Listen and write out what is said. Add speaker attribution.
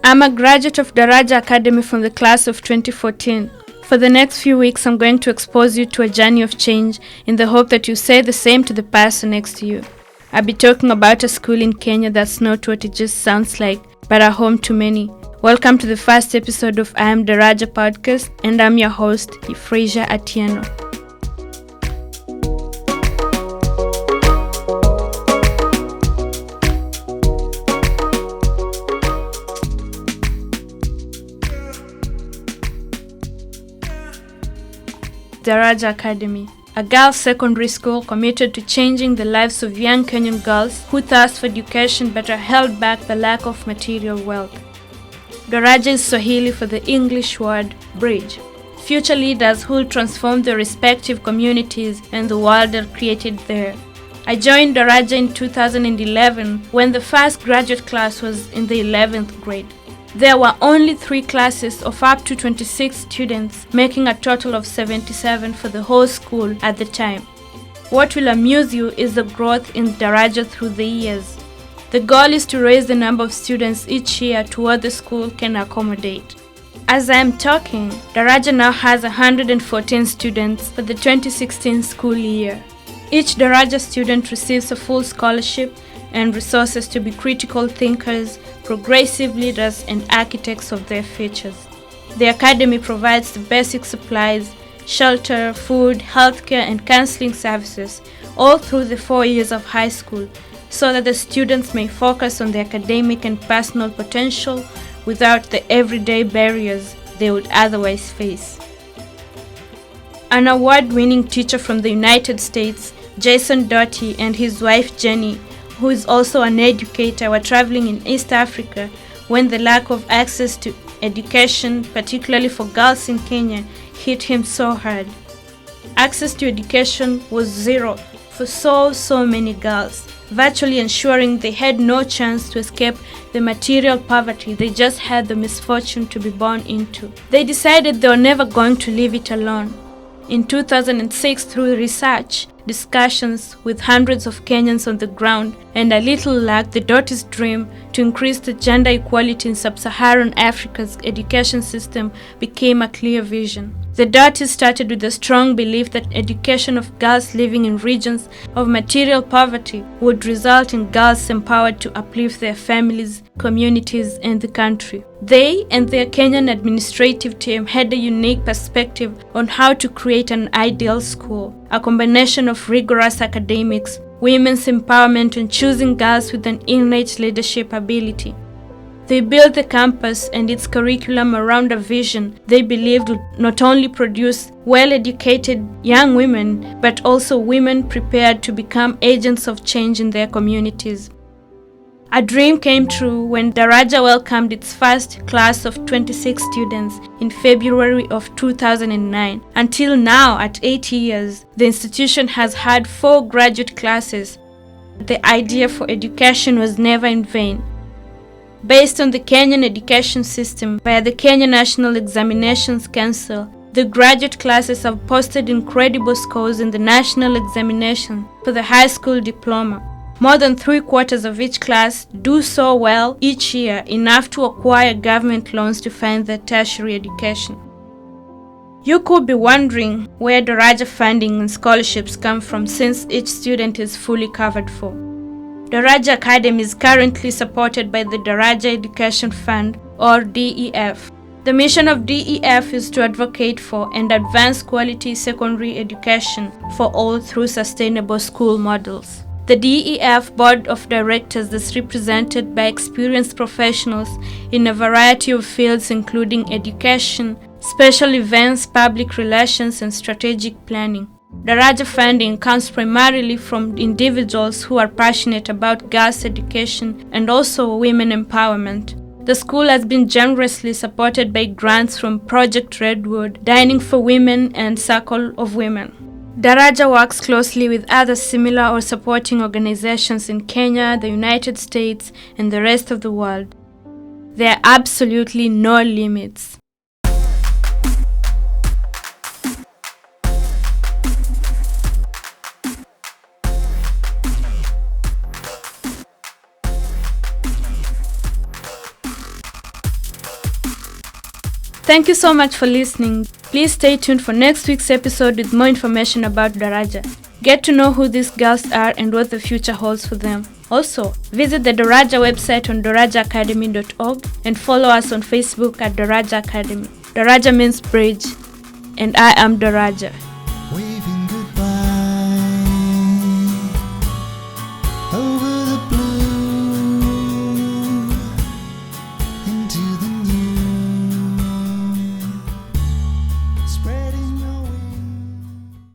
Speaker 1: I'm a graduate of Daraja Academy from the class of 2014. For the next few weeks, I'm going to expose you to a journey of change in the hope that you say the same to the person next to you. I'll be talking about a school in Kenya that's not what it just sounds like, but a home to many. Welcome to the first episode of AM DARAJA podcast, and I'm your host, Fraser Atieno. Daraja Academy, a girls' secondary school committed to changing the lives of young Kenyan girls who thirst for education but are held back by lack of material wealth. Daraja is Swahili for the English word bridge. Future leaders who will transform their respective communities and the world are created there. I joined Daraja in 2011 when the first graduate class was in the 11th grade. There were only 3 classes of up to 26 students, making a total of 77 for the whole school at the time. What will amuse you is the growth in Daraja through the years. The goal is to raise the number of students each year to what the school can accommodate. As I am talking, Daraja now has 114 students for the 2016 school year. Each Daraja student receives a full scholarship and resources to be critical thinkers, progressive leaders, and architects of their futures. The academy provides the basic supplies, shelter, food, healthcare, and counseling services all through the 4 years of high school so that the students may focus on their academic and personal potential without the everyday barriers they would otherwise face. An award-winning teacher from the United States, Jason Doty, and his wife Jenny, who is also an educator, were traveling in East Africa when the lack of access to education, particularly for girls in Kenya, hit him so hard. Access to education was zero for so many girls, virtually ensuring they had no chance to escape the material poverty they just had the misfortune to be born into. They decided they were never going to leave it alone. In 2006, through research, discussions with hundreds of Kenyans on the ground, and a little luck, the Doty's dream to increase the gender equality in sub-Saharan Africa's education system became a clear vision. The Dotys started with a strong belief that education of girls living in regions of material poverty would result in girls empowered to uplift their families, communities, and the country. They and their Kenyan administrative team had a unique perspective on how to create an ideal school, a combination of rigorous academics, women's empowerment, and choosing girls with an innate leadership ability. They built the campus and its curriculum around a vision they believed would not only produce well-educated young women, but also women prepared to become agents of change in their communities. A dream came true when Daraja welcomed its first class of 26 students in February of 2009. Until now, at 8 years, the institution has had 4 graduate classes. The idea for education was never in vain. Based on the Kenyan education system via the Kenya National Examinations Council, the graduate classes have posted incredible scores in the national examination for the high school diploma. More than 3/4 of each class do so well each year, enough to acquire government loans to fund their tertiary education. You could be wondering where Daraja funding and scholarships come from, since each student is fully covered for. Daraja Academy is currently supported by the Daraja Education Fund, or DEF. The mission of DEF is to advocate for and advance quality secondary education for all through sustainable school models. The DEF Board of Directors is represented by experienced professionals in a variety of fields including education, special events, public relations, and strategic planning. Daraja funding comes primarily from individuals who are passionate about girls' education and also women empowerment. The school has been generously supported by grants from Project Redwood, Dining for Women, and Circle of Women. Daraja works closely with other similar or supporting organizations in Kenya, the United States, and the rest of the world. There are absolutely no limits. Thank you so much for listening. Please stay tuned for next week's episode with more information about Daraja. Get to know who these girls are and what the future holds for them. Also, visit the Daraja website on darajaacademy.org and follow us on Facebook at Daraja Academy. Daraja means bridge, and I am Daraja.
Speaker 2: Waving goodbye over